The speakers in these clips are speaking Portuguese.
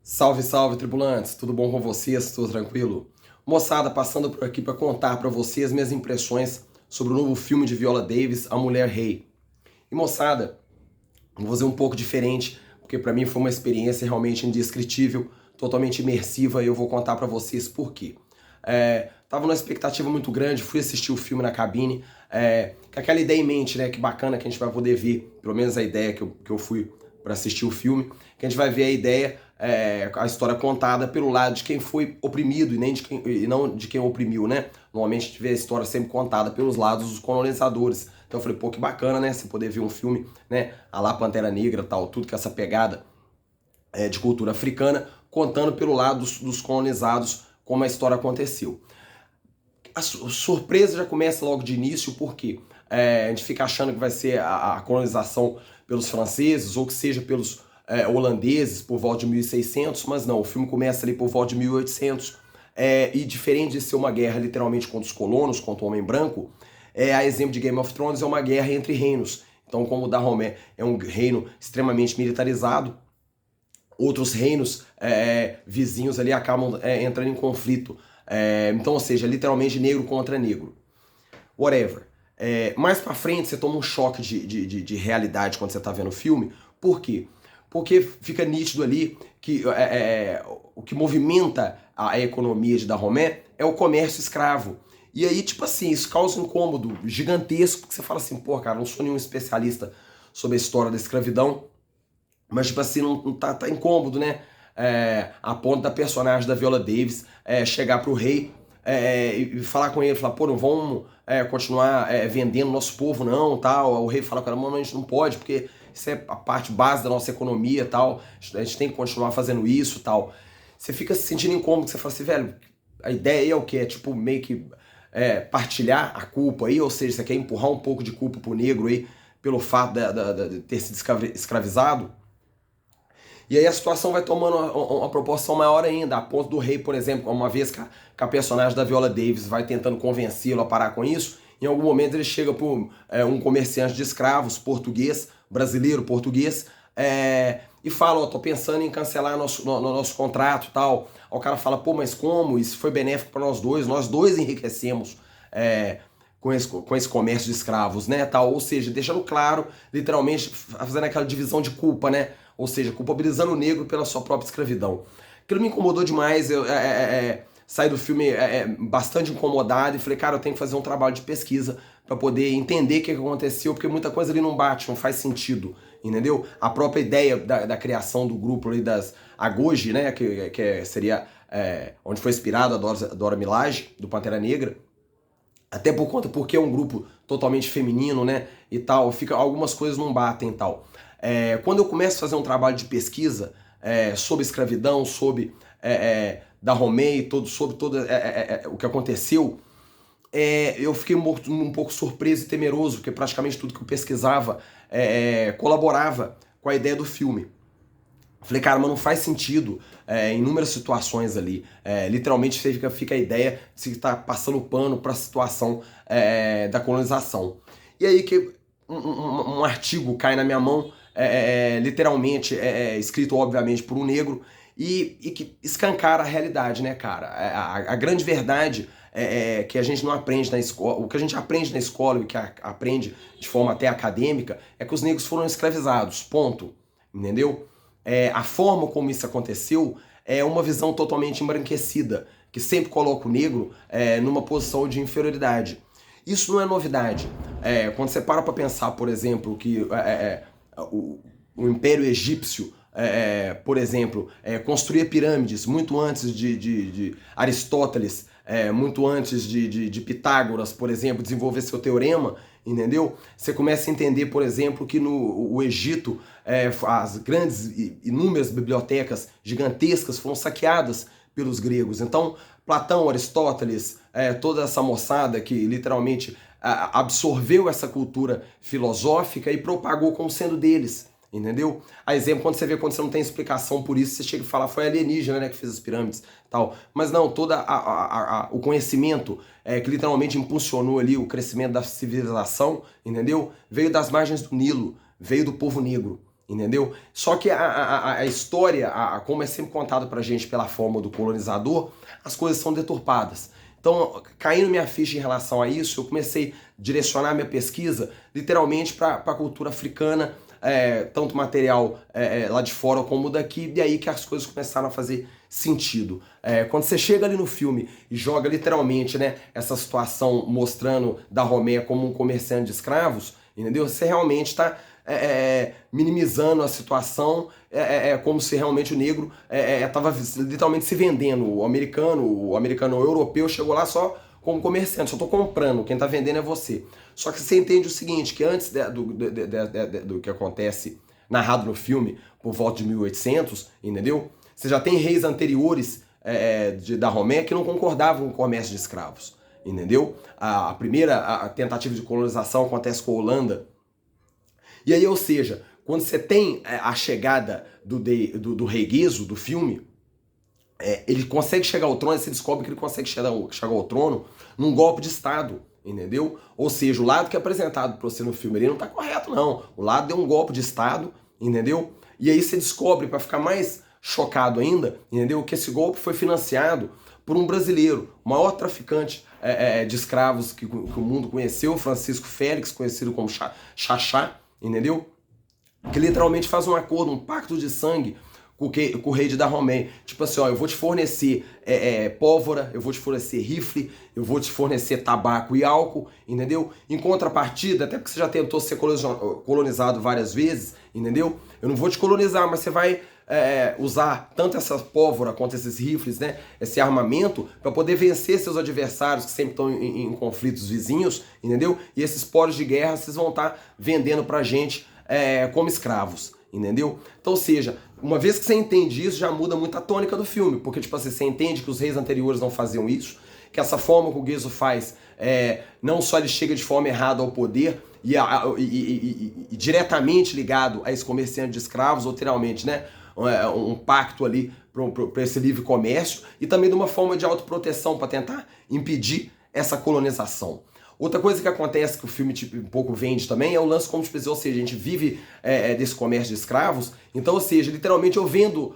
Salve, salve, tripulantes! Tudo bom com vocês? Tudo tranquilo? Moçada, passando por aqui para contar para vocês minhas impressões sobre o novo filme de Viola Davis, A Mulher Rei. E moçada, vou fazer um pouco diferente, porque para mim foi uma experiência realmente indescritível, totalmente imersiva, e eu vou contar para vocês por quê. Tava numa expectativa muito grande, fui assistir o filme na cabine, com aquela ideia em mente, né? Que bacana que a gente vai poder ver, pelo menos a ideia que eu fui para assistir o filme, que a gente vai ver a ideia, a história contada pelo lado de quem foi oprimido e não de quem oprimiu, né? Normalmente a gente vê a história sempre contada pelos lados dos colonizadores. Então eu falei, pô, que bacana, né? Você poder ver um filme, né? A lá Pantera Negra, tal, tudo com essa pegada de cultura africana, contando pelo lado dos colonizados como a história aconteceu. A surpresa já começa logo de início, porque a gente fica achando que vai ser a colonização pelos franceses ou que seja pelos holandeses por volta de 1600, mas não, o filme começa ali por volta de 1800, e diferente de ser uma guerra literalmente contra os colonos, contra o homem branco, a exemplo de Game of Thrones, é uma guerra entre reinos. Então, como o Dahomey é um reino extremamente militarizado, outros reinos vizinhos ali acabam entrando em conflito. Então, ou seja, literalmente negro contra negro. Whatever. Mais pra frente você toma um choque de realidade quando você tá vendo o filme. Por quê? Porque fica nítido ali que o que movimenta a economia de Dahomey é o comércio escravo. E aí, tipo assim, isso causa um incômodo gigantesco, porque você fala assim, pô, cara, não sou nenhum especialista sobre a história da escravidão, mas, tipo assim, não tá incômodo, né? A ponto da personagem da Viola Davis chegar pro rei e falar com ele, falar, pô, não vamos continuar vendendo nosso povo, não, tal. O rei fala com ela, mano, a gente não pode, porque isso é a parte base da nossa economia, tal. A gente tem que continuar fazendo isso, tal. Você fica se sentindo incômodo, você fala assim, velho, a ideia aí é o quê? É tipo, meio que partilhar a culpa aí, ou seja, você quer empurrar um pouco de culpa pro negro aí, pelo fato de ter sido escravizado. E aí a situação vai tomando uma proporção maior ainda, a ponto do rei, por exemplo, uma vez que a personagem da Viola Davis vai tentando convencê-lo a parar com isso, em algum momento ele chega para um comerciante de escravos, português, brasileiro, português, e fala, ó, tô pensando em cancelar nosso contrato e tal. Aí o cara fala, pô, mas como? Isso foi benéfico para nós dois enriquecemos com esse comércio de escravos, né, tal. Ou seja, deixando claro, literalmente, fazendo aquela divisão de culpa, né, ou seja, culpabilizando o negro pela sua própria escravidão. Aquilo me incomodou demais, eu saí do filme bastante incomodado e falei, cara, eu tenho que fazer um trabalho de pesquisa para poder entender o que aconteceu, porque muita coisa ali não bate, não faz sentido, entendeu? A própria ideia da criação do grupo ali das Agoge, né, que seria onde foi inspirado a Dora Milaje, do Pantera Negra, até por conta, porque é um grupo totalmente feminino, né, e tal, algumas coisas não batem e tal. Quando eu começo a fazer um trabalho de pesquisa sobre escravidão, sobre Dahomey, sobre todo o que aconteceu, eu fiquei um pouco surpreso e temeroso, porque praticamente tudo que eu pesquisava colaborava com a ideia do filme. Falei, cara, mas não faz sentido em inúmeras situações ali. Literalmente fica a ideia de se estar passando pano para a situação da colonização. E aí que um artigo cai na minha mão, literalmente escrito obviamente por um negro, e que escancara a realidade, né, cara? A grande verdade que a gente não aprende na escola, o que a gente aprende na escola e que aprende de forma até acadêmica, é que os negros foram escravizados, ponto. Entendeu? A forma como isso aconteceu é uma visão totalmente embranquecida, que sempre coloca o negro numa posição de inferioridade. Isso não é novidade. Quando você para pensar, por exemplo, que o Império Egípcio, por exemplo, construía pirâmides muito antes de Aristóteles, muito antes de Pitágoras, por exemplo, desenvolver seu teorema, entendeu? Você começa a entender, por exemplo, que no Egito as grandes e inúmeras bibliotecas gigantescas foram saqueadas pelos gregos. Então, Platão, Aristóteles, toda essa moçada que literalmente absorveu essa cultura filosófica e propagou como sendo deles. Entendeu? A exemplo, quando você não tem explicação por isso, você chega e fala, foi alienígena, né, que fez as pirâmides, tal. Mas não, todo o conhecimento que literalmente impulsionou ali o crescimento da civilização, entendeu? Veio das margens do Nilo, veio do povo negro, entendeu? Só que a história, como é sempre contado pra gente pela forma do colonizador, as coisas são deturpadas. Então, caindo minha ficha em relação a isso, eu comecei a direcionar minha pesquisa literalmente para a cultura africana, tanto material lá de fora como daqui, e aí que as coisas começaram a fazer sentido. Quando você chega ali no filme e joga literalmente, né, essa situação mostrando Dahomey como um comerciante de escravos, entendeu? Você realmente está minimizando a situação, como se realmente o negro estava literalmente se vendendo. O americano ou o europeu chegou lá só como comerciante, só estou comprando, quem está vendendo é você. Só que você entende o seguinte, que antes do que acontece narrado no filme, por volta de 1800, entendeu? Você já tem reis anteriores de Dahomey que não concordavam com o comércio de escravos, entendeu? A primeira tentativa de colonização acontece com a Holanda. E aí, ou seja, quando você tem a chegada do rei Guizo, do filme, ele consegue chegar ao trono, e você descobre que ele consegue chegar ao trono num golpe de Estado, entendeu? Ou seja, o lado que é apresentado para você no filme ele não está correto, não. O lado deu um golpe de Estado, entendeu? E aí você descobre, para ficar mais chocado ainda, entendeu? Que esse golpe foi financiado por um brasileiro, o maior traficante de escravos que o mundo conheceu, Francisco Félix, conhecido como Xaxá, entendeu? Que literalmente faz um acordo, um pacto de sangue com o rei de Dahomey. Tipo assim, ó, eu vou te fornecer pólvora, eu vou te fornecer rifle, eu vou te fornecer tabaco e álcool, entendeu? Em contrapartida, até porque você já tentou ser colonizado várias vezes, entendeu? Eu não vou te colonizar, mas você vai usar tanto essa pólvora quanto esses rifles, né, esse armamento, para poder vencer seus adversários que sempre estão em conflitos vizinhos, entendeu? E esses poros de guerra vocês vão estar vendendo pra gente como escravos, entendeu? Então, ou seja, uma vez que você entende isso, já muda muito a tônica do filme, porque tipo assim, você entende que os reis anteriores não faziam isso, que essa forma que o Guizo faz, não só ele chega de forma errada ao poder e diretamente ligado a esse comerciante de escravos, ou literalmente, né, um pacto ali para esse livre comércio, e também de uma forma de autoproteção para tentar impedir essa colonização. Outra coisa que acontece que o filme tipo, um pouco vende também é o lance como, tipo, ou seja, a gente vive desse comércio de escravos, então, ou seja, literalmente eu vendo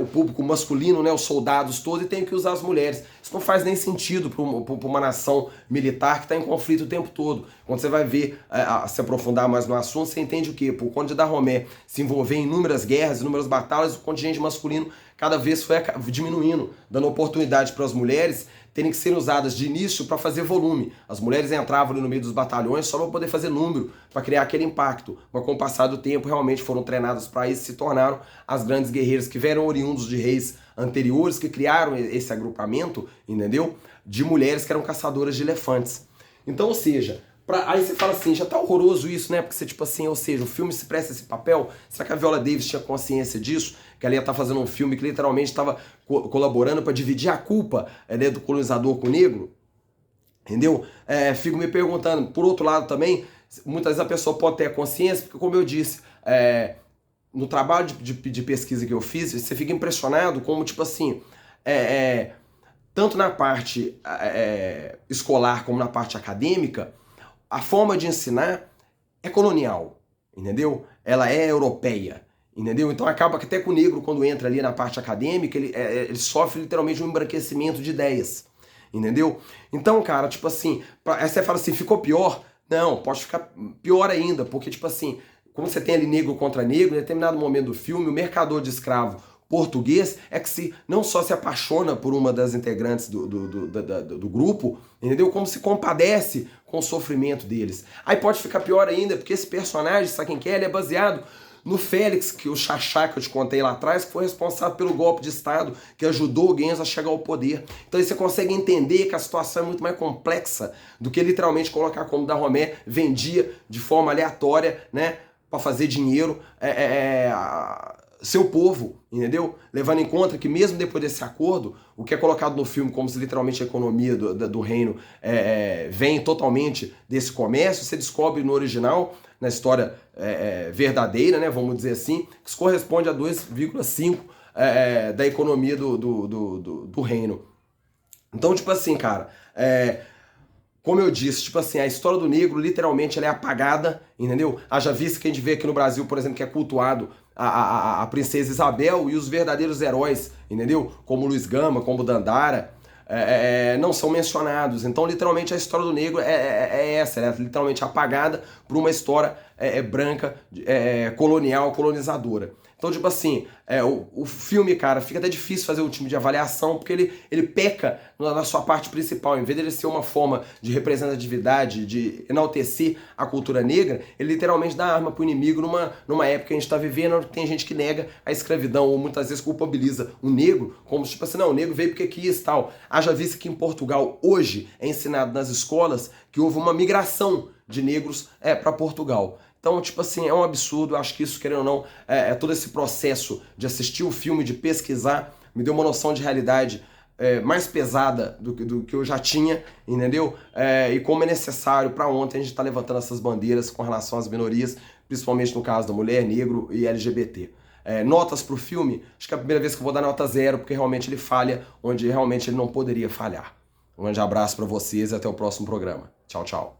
o público masculino, né, os soldados todos, e tenho que usar as mulheres. Isso não faz nem sentido para uma nação militar que está em conflito o tempo todo. Quando você vai ver, se aprofundar mais no assunto, você entende o quê? Por conta de Dahomey se envolver em inúmeras guerras, inúmeras batalhas, o contingente masculino cada vez foi diminuindo, dando oportunidade para as mulheres terem que ser usadas de início para fazer volume. As mulheres entravam ali no meio dos batalhões só para poder fazer número, para criar aquele impacto. Mas com o passar do tempo realmente foram treinadas para isso e se tornaram as grandes guerreiras que vieram oriundos de reis anteriores que criaram esse agrupamento, entendeu? De mulheres que eram caçadoras de elefantes. Então, ou seja, aí você fala assim, já tá horroroso isso, né? Porque você, tipo assim, ou seja, o filme se presta esse papel. Será que a Viola Davis tinha consciência disso? Que ela ia estar fazendo um filme que literalmente estava colaborando para dividir a culpa do colonizador com o negro? Entendeu? Fico me perguntando. Por outro lado também, muitas vezes a pessoa pode ter a consciência, porque como eu disse, no trabalho de pesquisa que eu fiz, você fica impressionado como, tipo assim, tanto na parte escolar como na parte acadêmica, a forma de ensinar é colonial, entendeu? Ela é europeia, entendeu? Então acaba que até com o negro, quando entra ali na parte acadêmica, ele sofre literalmente um embranquecimento de ideias, entendeu? Então, cara, tipo assim, aí você fala assim, ficou pior? Não, pode ficar pior ainda, porque, tipo assim, como você tem ali negro contra negro, em determinado momento do filme, o mercador de escravo português não só se apaixona por uma das integrantes do grupo, entendeu? Como se compadece com o sofrimento deles. Aí pode ficar pior ainda, porque esse personagem, sabe quem que é? Ele é baseado no Félix, que o Xaxá que eu te contei lá atrás, que foi responsável pelo golpe de Estado, que ajudou o Guedes a chegar ao poder. Então aí você consegue entender que a situação é muito mais complexa do que literalmente colocar como Dahomey vendia de forma aleatória, né, para fazer dinheiro, seu povo, entendeu? Levando em conta que mesmo depois desse acordo, o que é colocado no filme como se literalmente a economia do reino vem totalmente desse comércio, você descobre no original, na história verdadeira, né, vamos dizer assim, que isso corresponde a 2,5 da economia do reino. Então, tipo assim, cara, como eu disse, tipo assim, a história do negro, literalmente, ela é apagada, entendeu? Haja vista que a gente vê aqui no Brasil, por exemplo, que é cultuado a princesa Isabel e os verdadeiros heróis, entendeu? Como Luiz Gama, como Dandara, não são mencionados. Então, literalmente, a história do negro é essa, ela é literalmente apagada por uma história branca, colonial, colonizadora. Então, tipo assim, o filme, cara, fica até difícil fazer um time de avaliação, porque ele peca na sua parte principal. Em vez de ele ser uma forma de representatividade, de enaltecer a cultura negra, ele literalmente dá arma pro inimigo numa época que a gente tá vivendo, onde tem gente que nega a escravidão, ou muitas vezes culpabiliza o negro, como tipo assim, não, o negro veio porque quis e tal. Haja vista que em Portugal, hoje, é ensinado nas escolas que houve uma migração de negros para Portugal. Então, tipo assim, é um absurdo. Eu acho que isso, querendo ou não, todo esse processo de assistir o filme, de pesquisar, me deu uma noção de realidade mais pesada do que eu já tinha, entendeu? E como é necessário para ontem a gente estar levantando essas bandeiras com relação às minorias, principalmente no caso da mulher, negro e LGBT. Notas pro filme, acho que é a primeira vez que eu vou dar nota 0, porque realmente ele falha onde realmente ele não poderia falhar. Um grande abraço para vocês e até o próximo programa. Tchau, tchau.